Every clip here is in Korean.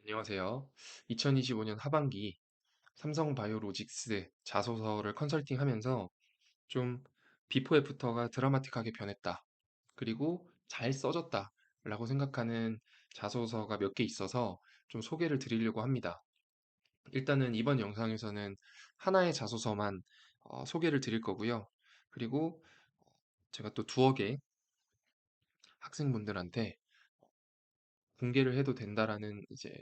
안녕하세요. 2025년 하반기 삼성바이오로직스 자소서를 컨설팅하면서 좀 비포 애프터가 드라마틱하게 변했다. 그리고 잘 써졌다. 라고 생각하는 자소서가 몇 개 있어서 좀 소개를 드리려고 합니다. 일단은 이번 영상에서는 하나의 자소서만 소개를 드릴 거고요. 그리고 제가 또 두어 개 학생분들한테 공개를 해도 된다라는 이제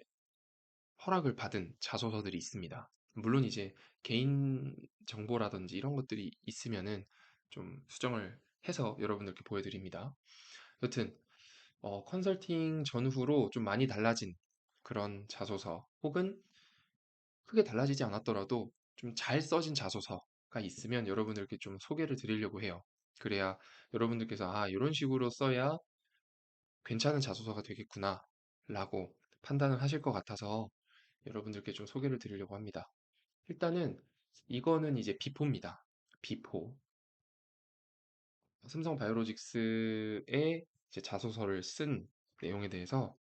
허락을 받은 자소서들이 있습니다. 물론 이제 개인 정보라든지 이런 것들이 있으면은 좀 수정을 해서 여러분들께 보여드립니다. 여튼 컨설팅 전후로 좀 많이 달라진 그런 자소서 혹은 크게 달라지지 않았더라도 좀 잘 써진 자소서가 있으면 여러분들께 좀 소개를 드리려고 해요. 그래야 여러분들께서 이런 식으로 써야 괜찮은 자소서가 되겠구나 라고 판단을 하실 것 같아서 여러분들께 좀 소개를 드리려고 합니다. 일단은 이거는 이제 비포입니다. 비포. 삼성 바이오로직스의 이제 자소서를 쓴 내용에 대해서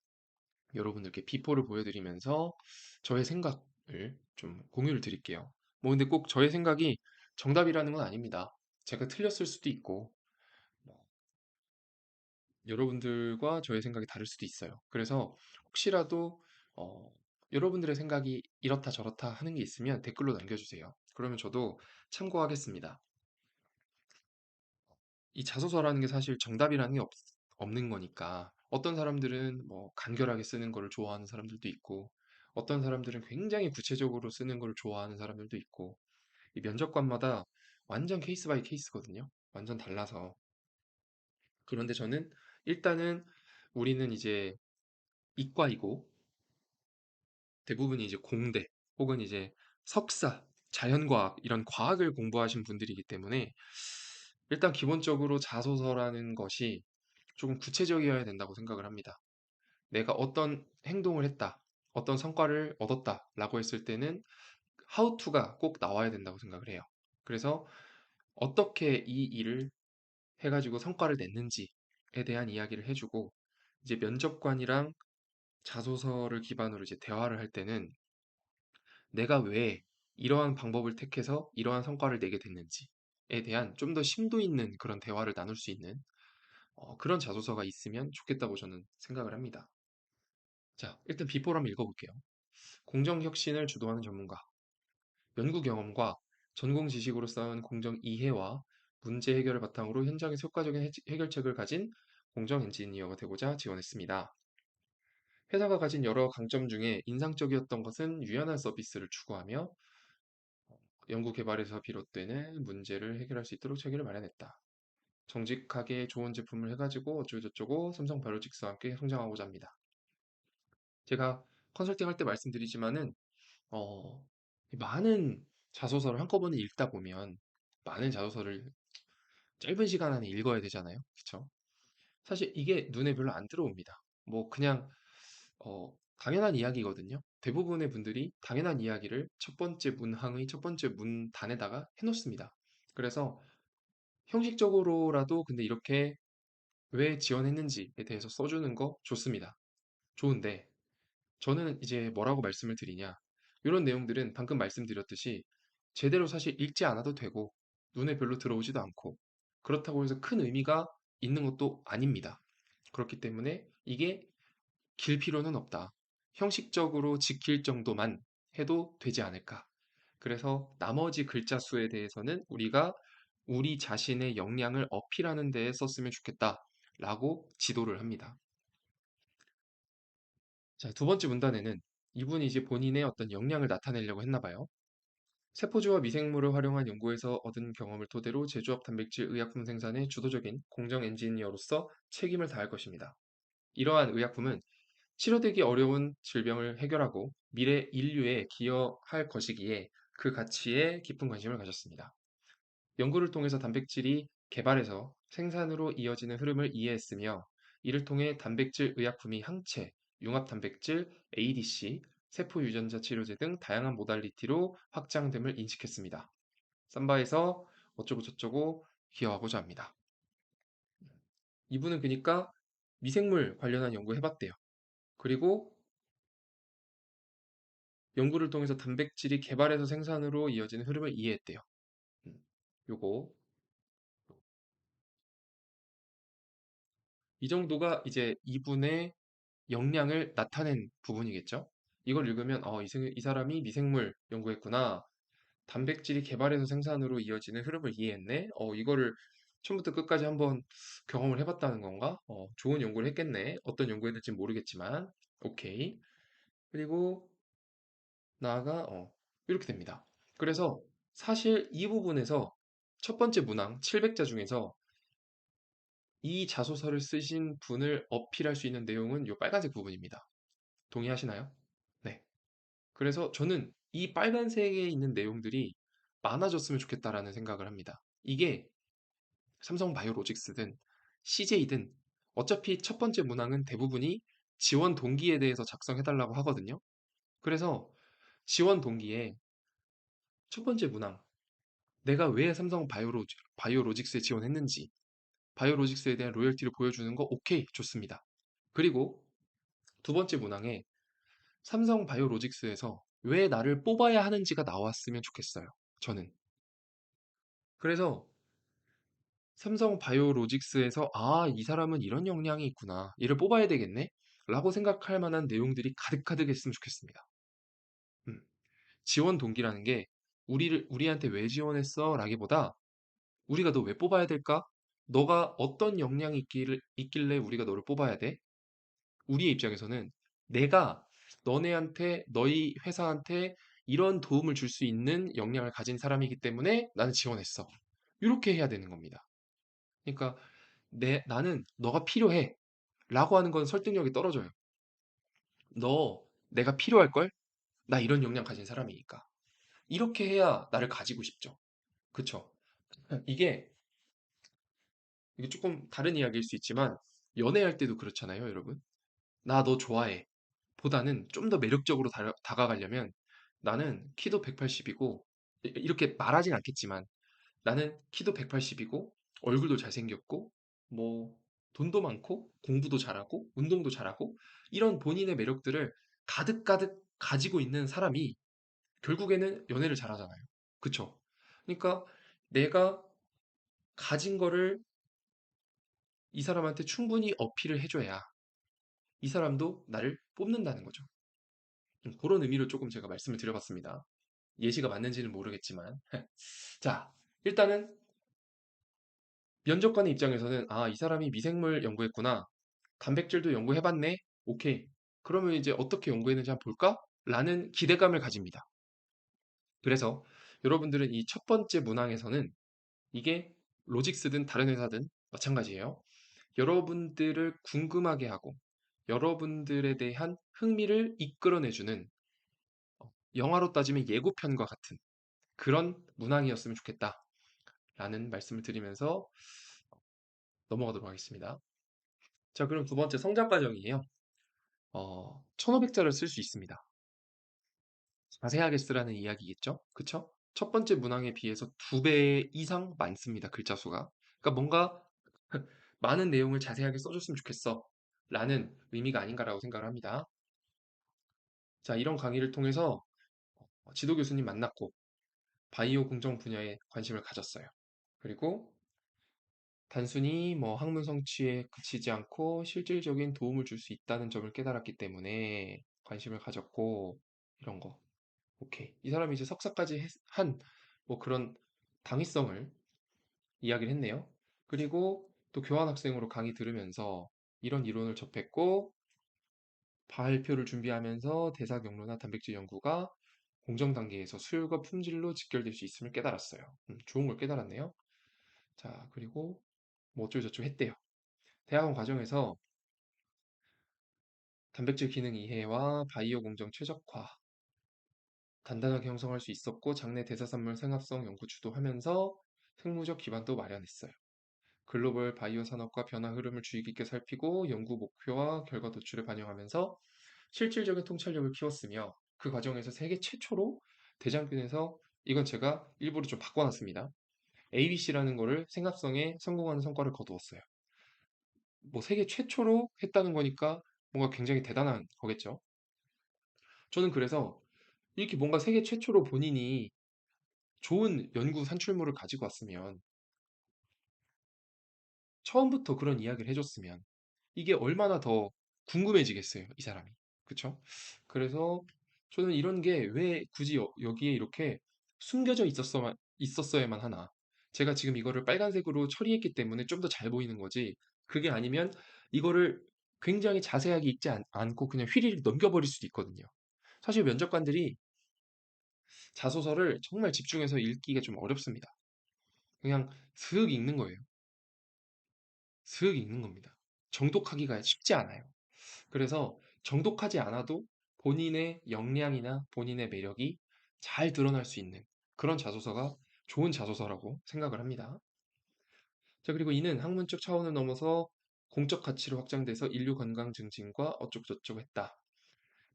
여러분들께 비포를 보여드리면서 저의 생각을 좀 공유를 드릴게요. 뭐 근데 꼭 저의 생각이 정답이라는 건 아닙니다. 제가 틀렸을 수도 있고 뭐 여러분들과 저의 생각이 다를 수도 있어요. 그래서 혹시라도 어, 여러분들의 생각이 이렇다 저렇다 하는 게 있으면 댓글로 남겨주세요. 그러면 저도 참고하겠습니다. 이 자소서라는 게 사실 정답이라는 게 없는 거니까 어떤 사람들은 뭐 간결하게 쓰는 거를 좋아하는 사람들도 있고 어떤 사람들은 굉장히 구체적으로 쓰는 걸 좋아하는 사람들도 있고 이 면접관마다 완전 케이스 바이 케이스거든요. 완전 달라서. 그런데 저는 일단은 우리는 이제 이과이고 대부분이 이제 공대 혹은 이제 석사, 자연과학 이런 과학을 공부하신 분들이기 때문에 일단 기본적으로 자소서라는 것이 조금 구체적이어야 된다고 생각을 합니다. 내가 어떤 행동을 했다, 어떤 성과를 얻었다라고 했을 때는 how to가 꼭 나와야 된다고 생각을 해요. 그래서 어떻게 이 일을 해가지고 성과를 냈는지에 대한 이야기를 해주고 이제 면접관이랑 자소서를 기반으로 이제 대화를 할 때는 내가 왜 이러한 방법을 택해서 이러한 성과를 내게 됐는지에 대한 좀 더 심도 있는 그런 대화를 나눌 수 있는 그런 자소서가 있으면 좋겠다고 저는 생각을 합니다. 자, 일단 비포를 한번 읽어볼게요. 공정혁신을 주도하는 전문가, 연구 경험과 전공 지식으로 쌓은 공정 이해와 문제 해결을 바탕으로 현장에서 효과적인 해결책을 가진 공정 엔지니어가 되고자 지원했습니다. 회사가 가진 여러 강점 중에 인상적이었던 것은 유연한 서비스를 추구하며 연구 개발에서 비롯되는 문제를 해결할 수 있도록 체계를 마련했다. 정직하게 좋은 제품을 해가지고 어쩌고저쩌고 삼성 바이오로직스와 함께 성장하고자 합니다. 제가 컨설팅 할 때 말씀드리지만은 어, 많은 자소서를 한꺼번에 읽다 보면 많은 자소서를 짧은 시간 안에 읽어야 되잖아요. 그쵸? 사실 이게 눈에 별로 안 들어옵니다. 뭐 그냥 당연한 이야기거든요. 대부분의 분들이 당연한 이야기를 첫 번째 문항의 첫 번째 문단에다가 해놓습니다. 그래서 형식적으로라도 근데 이렇게 왜 지원했는지에 대해서 써주는 거 좋습니다. 좋은데 저는 이제 뭐라고 말씀을 드리냐. 이런 내용들은 방금 말씀드렸듯이 제대로 사실 읽지 않아도 되고 눈에 별로 들어오지도 않고 그렇다고 해서 큰 의미가 있는 것도 아닙니다. 그렇기 때문에 이게 길 필요는 없다. 형식적으로 지킬 정도만 해도 되지 않을까. 그래서 나머지 글자 수에 대해서는 우리가 우리 자신의 역량을 어필하는 데에 썼으면 좋겠다. 라고 지도를 합니다. 자, 두 번째 문단에는 이분이 이제 본인의 어떤 역량을 나타내려고 했나 봐요. 세포주와 미생물을 활용한 연구에서 얻은 경험을 토대로 제조업 단백질 의약품 생산의 주도적인 공정 엔지니어로서 책임을 다할 것입니다. 이러한 의약품은 치료되기 어려운 질병을 해결하고 미래 인류에 기여할 것이기에 그 가치에 깊은 관심을 가졌습니다. 연구를 통해서 단백질이 개발에서 생산으로 이어지는 흐름을 이해했으며 이를 통해 단백질 의약품이 항체, 융합단백질, ADC, 세포 유전자 치료제 등 다양한 모달리티로 확장됨을 인식했습니다. 삼바에서 어쩌고 저쩌고 기여하고자 합니다. 이분은 그러니까 미생물 관련한 연구 해봤대요. 그리고 연구를 통해서 단백질이 개발에서 생산으로 이어지는 흐름을 이해했대요. 음, 요거 이 정도가 이제 이분의 역량을 나타낸 부분이겠죠. 이걸 읽으면 이 사람이 미생물 연구했구나. 단백질이 개발에서 생산으로 이어지는 흐름을 이해했네. 이거를 처음부터 끝까지 한번 경험을 해봤다는 건가? 좋은 연구를 했겠네. 어떤 연구했는지 모르겠지만. 오케이. 그리고 나아가 이렇게 됩니다. 그래서 사실 이 부분에서 첫 번째 문항 700자 중에서 이 자소서를 쓰신 분을 어필할 수 있는 내용은 이 빨간색 부분입니다. 동의하시나요? 네. 그래서 저는 이 빨간색에 있는 내용들이 많아졌으면 좋겠다라는 생각을 합니다. 이게 삼성 바이오로직스든 CJ든 어차피 첫 번째 문항은 대부분이 지원 동기에 대해서 작성해달라고 하거든요. 그래서 지원 동기에 첫 번째 문항, 내가 왜 삼성 바이오로직스에 지원했는지, 바이오로직스에 대한 로열티를 보여주는 거 오케이, 좋습니다. 그리고 두 번째 문항에 삼성 바이오로직스에서 왜 나를 뽑아야 하는지가 나왔으면 좋겠어요. 저는. 그래서 삼성 바이오로직스에서 이 사람은 이런 역량이 있구나. 얘를 뽑아야 되겠네. 라고 생각할 만한 내용들이 가득가득 했으면 좋겠습니다. 음, 지원 동기라는 게 우리한테 왜 지원했어? 라기보다 우리가 너 왜 뽑아야 될까? 너가 어떤 역량이 있길래 우리가 너를 뽑아야 돼? 우리의 입장에서는 내가 너네한테, 너희 회사한테 이런 도움을 줄 수 있는 역량을 가진 사람이기 때문에 나는 지원했어. 이렇게 해야 되는 겁니다. 그러니까 나는 너가 필요해. 라고 하는 건 설득력이 떨어져요. 내가 필요할걸? 나 이런 역량 가진 사람이니까. 이렇게 해야 나를 가지고 싶죠. 그쵸? 이게, 이게 조금 다른 이야기일 수 있지만, 연애할 때도 그렇잖아요, 여러분. 나 너 좋아해. 보다는 좀 더 매력적으로 다가가려면 나는 키도 180이고, 이렇게 말하진 않겠지만, 나는 키도 180이고, 얼굴도 잘생겼고, 뭐, 돈도 많고, 공부도 잘하고, 운동도 잘하고, 이런 본인의 매력들을 가득가득 가지고 있는 사람이 결국에는 연애를 잘하잖아요. 그쵸? 그러니까 내가 가진 거를 이 사람한테 충분히 어필을 해줘야 이 사람도 나를 뽑는다는 거죠. 그런 의미로 조금 제가 말씀을 드려봤습니다. 예시가 맞는지는 모르겠지만. 자, 일단은 면접관의 입장에서는 이 사람이 미생물 연구했구나. 단백질도 연구해봤네. 오케이. 그러면 이제 어떻게 연구했는지 한번 볼까? 라는 기대감을 가집니다. 그래서 여러분들은 이 첫 번째 문항에서는 이게 로직스든 다른 회사든 마찬가지예요. 여러분들을 궁금하게 하고 여러분들에 대한 흥미를 이끌어내주는 영화로 따지면 예고편과 같은 그런 문항이었으면 좋겠다라는 말씀을 드리면서 넘어가도록 하겠습니다. 자, 그럼 두 번째 성장 과정이에요. 1500자를 쓸 수 있습니다. 자세하게 쓰라는 이야기겠죠? 그쵸? 첫 번째 문항에 비해서 2배 이상 많습니다. 글자 수가. 그러니까 뭔가 많은 내용을 자세하게 써줬으면 좋겠어. 라는 의미가 아닌가라고 생각을 합니다. 자, 이런 강의를 통해서 지도 교수님 만났고, 바이오 공정 분야에 관심을 가졌어요. 그리고 단순히 뭐 학문 성취에 그치지 않고 실질적인 도움을 줄 수 있다는 점을 깨달았기 때문에 관심을 가졌고, 이런 거. 오케이. 이 사람이 이제 석사까지 한 뭐 그런 당위성을 이야기를 했네요. 그리고 또 교환학생으로 강의 들으면서 이런 이론을 접했고, 발표를 준비하면서 대사 경로나 단백질 연구가 공정 단계에서 수율과 품질로 직결될 수 있음을 깨달았어요. 좋은 걸 깨달았네요. 자, 그리고 뭐 어쩌고저쩌고 했대요. 대학원 과정에서 단백질 기능 이해와 바이오 공정 최적화, 단단하게 형성할 수 있었고 장내 대사산물 생합성 연구 주도하면서 생물적 기반도 마련했어요. 글로벌 바이오 산업과 변화 흐름을 주의 깊게 살피고 연구 목표와 결과 도출을 반영하면서 실질적인 통찰력을 키웠으며 그 과정에서 세계 최초로 대장균에서 이건 제가 일부러 좀 바꿔놨습니다. ABC라는 거를 생합성에 성공하는 성과를 거두었어요. 뭐 세계 최초로 했다는 거니까 뭔가 굉장히 대단한 거겠죠. 저는 그래서 이렇게 뭔가 세계 최초로 본인이 좋은 연구 산출물을 가지고 왔으면, 처음부터 그런 이야기를 해줬으면, 이게 얼마나 더 궁금해지겠어요, 이 사람이. 그쵸? 그래서 저는 이런 게 왜 굳이 여기에 이렇게 숨겨져 있었어야만 하나. 제가 지금 이거를 빨간색으로 처리했기 때문에 좀 더 잘 보이는 거지. 그게 아니면 이거를 굉장히 자세하게 읽지 않고 그냥 휘리릭 넘겨버릴 수도 있거든요. 사실 면접관들이 자소서를 정말 집중해서 읽기가 좀 어렵습니다. 그냥 슥 읽는 거예요. 슥 읽는 겁니다. 정독하기가 쉽지 않아요. 그래서 정독하지 않아도 본인의 역량이나 본인의 매력이 잘 드러날 수 있는 그런 자소서가 좋은 자소서라고 생각을 합니다. 자, 그리고 이는 학문적 차원을 넘어서 공적 가치로 확장돼서 인류 건강 증진과 어쩌고저쩌고 했다.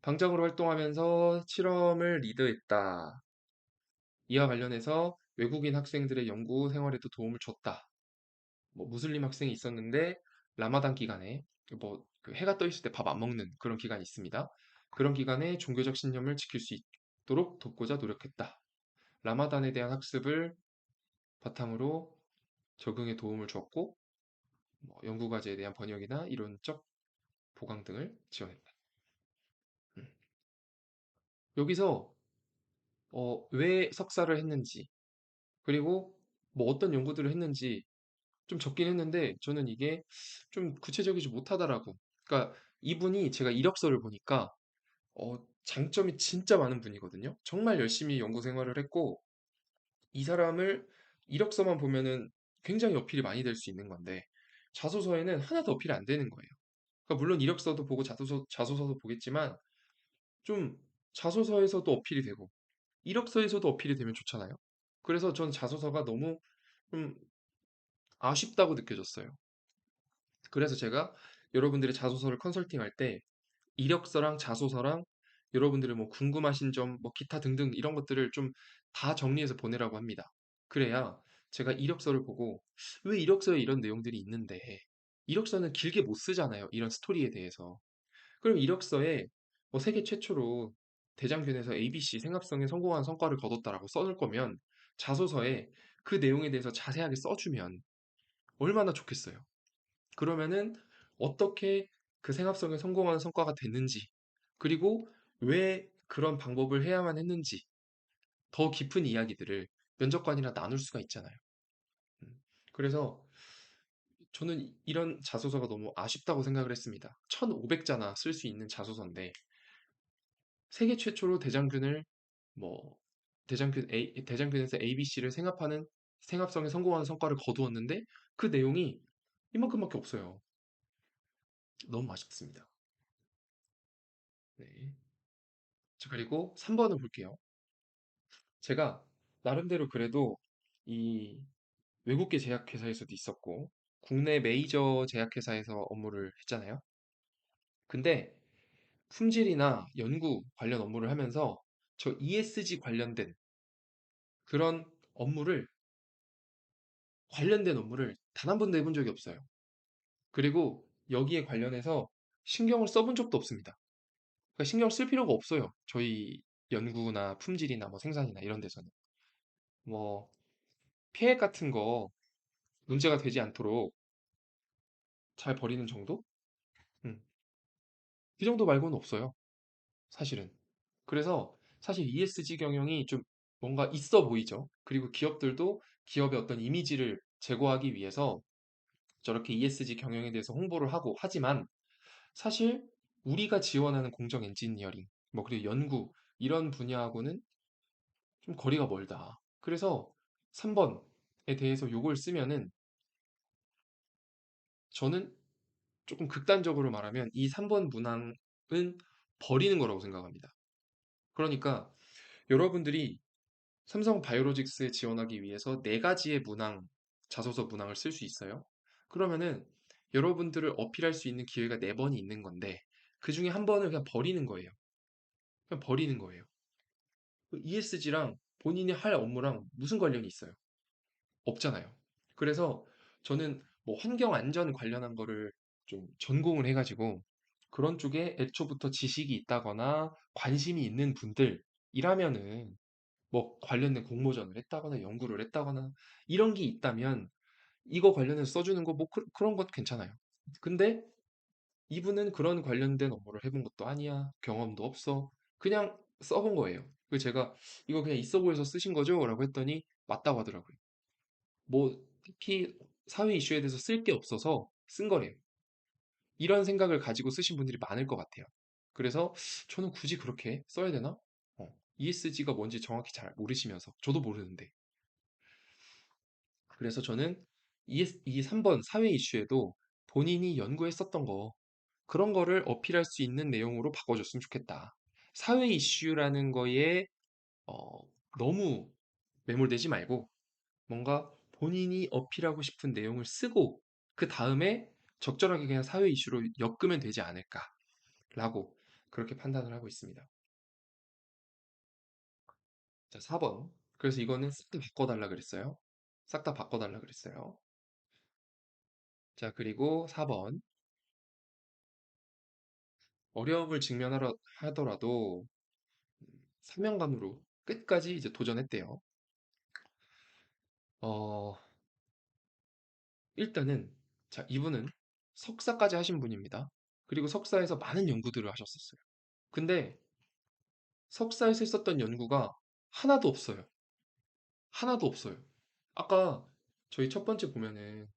방장으로 활동하면서 실험을 리드했다. 이와 관련해서 외국인 학생들의 연구 생활에도 도움을 줬다. 뭐 무슬림 학생이 있었는데 라마단 기간에 뭐그 해가 떠 있을 때 밥 안 먹는 그런 기간이 있습니다. 그런 기간에 종교적 신념을 지킬 수 있도록 돕고자 노력했다. 라마단에 대한 학습을 바탕으로 적응에 도움을 주었고 뭐 연구 과제에 대한 번역이나 이론적 보강 등을 지원했다. 음. 여기서 왜 석사를 했는지 그리고 뭐 어떤 연구들을 했는지 좀 적긴 했는데 저는 이게 좀 구체적이지 못하다라고. 그러니까 이분이 제가 이력서를 보니까 장점이 진짜 많은 분이거든요. 정말 열심히 연구 생활을 했고 이 사람을 이력서만 보면은 굉장히 어필이 많이 될 수 있는 건데 자소서에는 하나도 어필이 안 되는 거예요. 그러니까 물론 이력서도 보고 자소서도 보겠지만 좀 자소서에서도 어필이 되고 이력서에서도 어필이 되면 좋잖아요. 그래서 전 자소서가 너무 좀 아쉽다고 느껴졌어요. 그래서 제가 여러분들의 자소서를 컨설팅할 때 이력서랑 자소서랑 여러분들의 뭐 궁금하신 점, 뭐 기타 등등 이런 것들을 좀 다 정리해서 보내라고 합니다. 그래야 제가 이력서를 보고 왜 이력서에 이런 내용들이 있는데 이력서는 길게 못 쓰잖아요. 이런 스토리에 대해서. 그럼 이력서에 뭐 세계 최초로 대장균에서 ABC 생합성에 성공한 성과를 거뒀다라고 써놓을 거면 자소서에 그 내용에 대해서 자세하게 써주면 얼마나 좋겠어요. 그러면은 어떻게 그 생합성에 성공하는 성과가 됐는지, 그리고 왜 그런 방법을 해야만 했는지, 더 깊은 이야기들을 면접관이랑 나눌 수가 있잖아요. 음. 그래서 저는 이런 자소서가 너무 아쉽다고 생각을 했습니다. 1500자나 쓸 수 있는 자소서인데, 세계 최초로 대장균을, 뭐, 대장균에서 ABC를 생합하는, 생합성에 성공하는 성과를 거두었는데, 그 내용이 이만큼밖에 없어요. 너무 아쉽습니다. 네. 자, 그리고 3번을 볼게요. 제가 나름대로 그래도 이 외국계 제약회사에서도 있었고, 국내 메이저 제약회사에서 업무를 했잖아요. 근데 품질이나 연구 관련 업무를 하면서 저 ESG 관련된 그런 업무를, 관련된 업무를 단 한 번도 해본 적이 없어요. 그리고 여기에 관련해서 신경을 써본 적도 없습니다. 그러니까 신경 쓸 필요가 없어요. 저희 연구나 품질이나 뭐 생산이나 이런 데서는. 뭐, 폐액 같은 거 문제가 되지 않도록 잘 버리는 정도? 음, 그 정도 말고는 없어요. 사실은. 그래서 사실 ESG 경영이 좀 뭔가 있어 보이죠. 그리고 기업들도 기업의 어떤 이미지를 제고하기 위해서 저렇게 ESG 경영에 대해서 홍보를 하고 하지만 사실 우리가 지원하는 공정 엔지니어링, 뭐 그리고 연구 이런 분야하고는 좀 거리가 멀다. 그래서 3번에 대해서 요걸 쓰면은 저는 조금 극단적으로 말하면 이 3번 문항은 버리는 거라고 생각합니다. 그러니까 여러분들이 삼성 바이오로직스에 지원하기 위해서 네 가지의 문항, 자소서 문항을 쓸 수 있어요. 그러면은 여러분들을 어필할 수 있는 기회가 네 번이 있는 건데 그 중에 한 번을 그냥 버리는 거예요. 그냥 버리는 거예요. ESG랑 본인이 할 업무랑 무슨 관련이 있어요? 없잖아요. 그래서 저는 뭐 환경 안전 관련한 거를 좀 전공을 해가지고 그런 쪽에 애초부터 지식이 있다거나 관심이 있는 분들 일하면은 뭐 관련된 공모전을 했다거나 연구를 했다거나 이런 게 있다면 이거 관련해서 써주는 거 뭐 그런 것 괜찮아요. 근데 이분은 그런 관련된 업무를 해본 것도 아니야. 경험도 없어. 그냥 써본 거예요. 그래서 제가 이거 그냥 있어 보여서 쓰신 거죠? 라고 했더니 맞다고 하더라고요. 뭐 특히 사회 이슈에 대해서 쓸 게 없어서 쓴 거래요. 이런 생각을 가지고 쓰신 분들이 많을 것 같아요. 그래서 저는 굳이 그렇게 써야 되나? ESG가 뭔지 정확히 잘 모르시면서 저도 모르는데 그래서 저는 이 3번 사회 이슈에도 본인이 연구했었던 거 그런 거를 어필할 수 있는 내용으로 바꿔줬으면 좋겠다. 사회 이슈라는 거에 어, 너무 매몰되지 말고 뭔가 본인이 어필하고 싶은 내용을 쓰고 그 다음에 적절하게 그냥 사회 이슈로 엮으면 되지 않을까라고 그렇게 판단을 하고 있습니다. 자, 4번. 그래서 이거는 싹 다 바꿔달라 그랬어요. 싹 다 바꿔달라 그랬어요. 자, 그리고 4번. 어려움을 직면하려 하더라도 사명감으로 끝까지 이제 도전했대요. 어, 일단은 자, 이분은 석사까지 하신 분입니다. 그리고 석사에서 많은 연구들을 하셨었어요. 근데 석사에서 했었던 연구가 하나도 없어요. 하나도 없어요. 아까 저희 첫 번째 보면은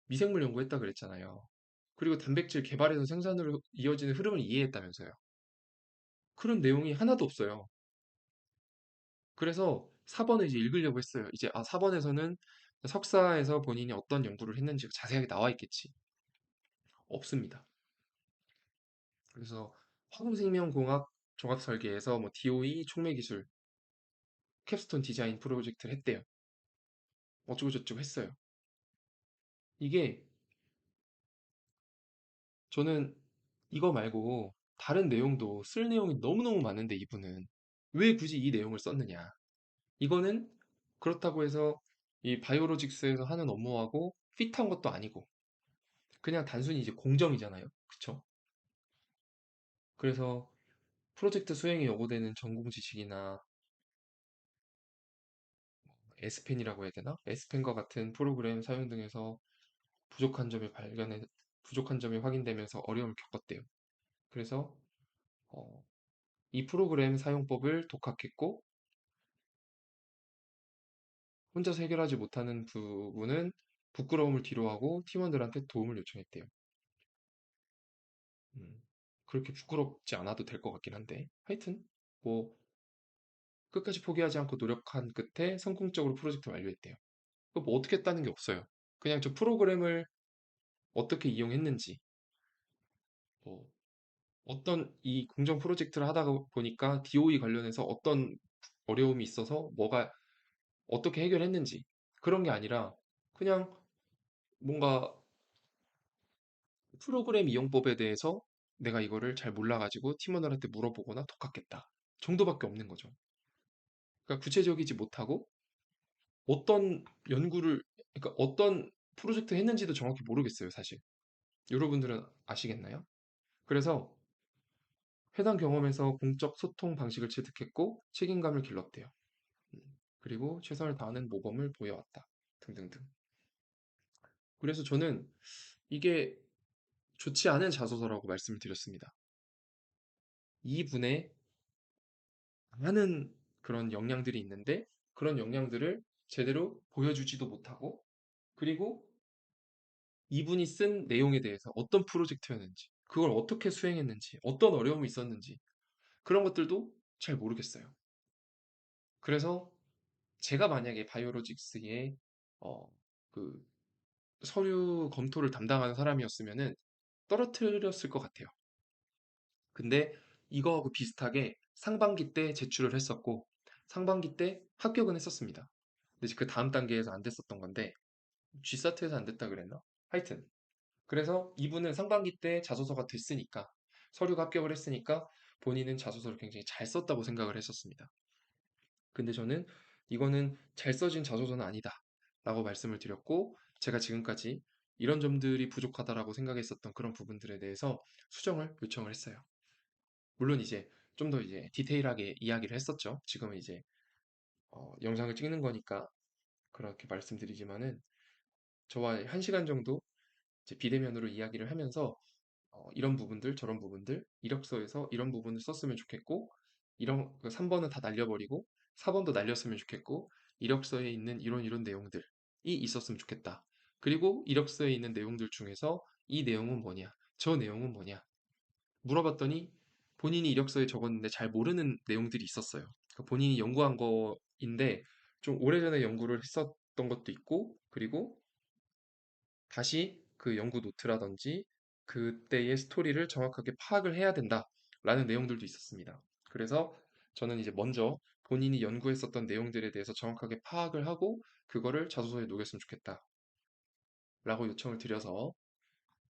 미생물 연구했다 그랬잖아요. 그리고 단백질 개발에서 생산으로 이어지는 흐름을 이해했다면서요. 그런 내용이 하나도 없어요. 그래서 4번을 이제 읽으려고 했어요. 이제 4번에서는 석사에서 본인이 어떤 연구를 했는지 자세하게 나와 있겠지. 없습니다. 그래서 화금생명공학 종합설계에서 뭐 DOE 촉매기술 캡스톤 디자인 프로젝트를 했대요. 어쩌고저쩌고 했어요. 이게 저는 이거 말고 다른 내용도 쓸 내용이 너무너무 많은데 이분은 왜 굳이 이 내용을 썼느냐. 이거는 그렇다고 해서 이 바이오로직스에서 하는 업무하고 핏한 것도 아니고 그냥 단순히 이제 공정이잖아요. 그쵸? 그래서 프로젝트 수행에 요구되는 전공 지식이나 에스펜이라고 해야 되나? 에스펜과 같은 프로그램 사용 등에서 부족한 점이 확인되면서 어려움을 겪었대요. 그래서 어, 이 프로그램 사용법을 독학했고 혼자서 해결하지 못하는 부분은 부끄러움을 뒤로하고 팀원들한테 도움을 요청했대요. 음, 그렇게 부끄럽지 않아도 될 것 같긴 한데 하여튼 뭐 끝까지 포기하지 않고 노력한 끝에 성공적으로 프로젝트 완료했대요. 뭐 어떻게 했다는 게 없어요. 그냥 저 프로그램을 어떻게 이용했는지 뭐 어떤 이 공정 프로젝트를 하다 보니까 DOE 관련해서 어떤 어려움이 있어서 뭐가 어떻게 해결했는지 그런 게 아니라 그냥 뭔가 프로그램 이용법에 대해서 내가 이거를 잘 몰라가지고 팀원들한테 물어보거나 독학했다 정도밖에 없는 거죠. 그러니까 구체적이지 못하고 어떤 연구를 그러니까 어떤 프로젝트 했는지도 정확히 모르겠어요, 사실. 여러분들은 아시겠나요? 그래서 해당 경험에서 공적 소통 방식을 체득했고 책임감을 길렀대요. 음, 그리고 최선을 다하는 모범을 보여왔다. 등등등. 그래서 저는 이게 좋지 않은 자소서라고 말씀을 드렸습니다. 이분의 많은 그런 역량들이 있는데 그런 역량들을 제대로 보여주지도 못하고 그리고 이분이 쓴 내용에 대해서 어떤 프로젝트였는지 그걸 어떻게 수행했는지 어떤 어려움이 있었는지 그런 것들도 잘 모르겠어요. 그래서 제가 만약에 바이오로직스의 어, 그 서류 검토를 담당하는 사람이었으면은 떨어뜨렸을 것 같아요. 근데 이거하고 비슷하게 상반기 때 제출을 했었고 상반기 때 합격은 했었습니다. 근데 이제 그 다음 단계에서 안 됐었던 건데 G사트에서 안 됐다 그랬나? 하여튼 그래서 이분은 상반기 때 자소서가 됐으니까 서류가 합격을 했으니까 본인은 자소서를 굉장히 잘 썼다고 생각을 했었습니다. 근데 저는 이거는 잘 써진 자소서는 아니다 라고 말씀을 드렸고 제가 지금까지 이런 점들이 부족하다라고 생각했었던 그런 부분들에 대해서 수정을 요청을 했어요. 물론 이제 좀 더 이제 디테일하게 이야기를 했었죠. 지금은 이제 영상을 찍는 거니까 그렇게 말씀드리지만은 저와 1시간 정도 이제 비대면으로 이야기를 하면서 이런 부분들, 저런 부분들, 이력서에서 이런 부분을 썼으면 좋겠고, 3번은 다 날려버리고, 4번도 날렸으면 좋겠고, 이력서에 있는 이런 내용들이 있었으면 좋겠다. 그리고 이력서에 있는 내용들 중에서 이 내용은 뭐냐, 저 내용은 뭐냐, 물어봤더니 본인이 이력서에 적었는데 잘 모르는 내용들이 있었어요. 그러니까 본인이 연구한 거인데 좀 오래전에 연구를 했었던 것도 있고, 그리고 다시 그 연구 노트라든지 그때의 스토리를 정확하게 파악을 해야 된다라는 내용들도 있었습니다. 그래서 저는 이제 먼저 본인이 연구했었던 내용들에 대해서 정확하게 파악을 하고 그거를 자소서에 녹였으면 좋겠다라고 요청을 드려서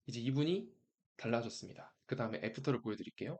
이제 이분이 달라졌습니다. 그 다음에 애프터를 보여드릴게요.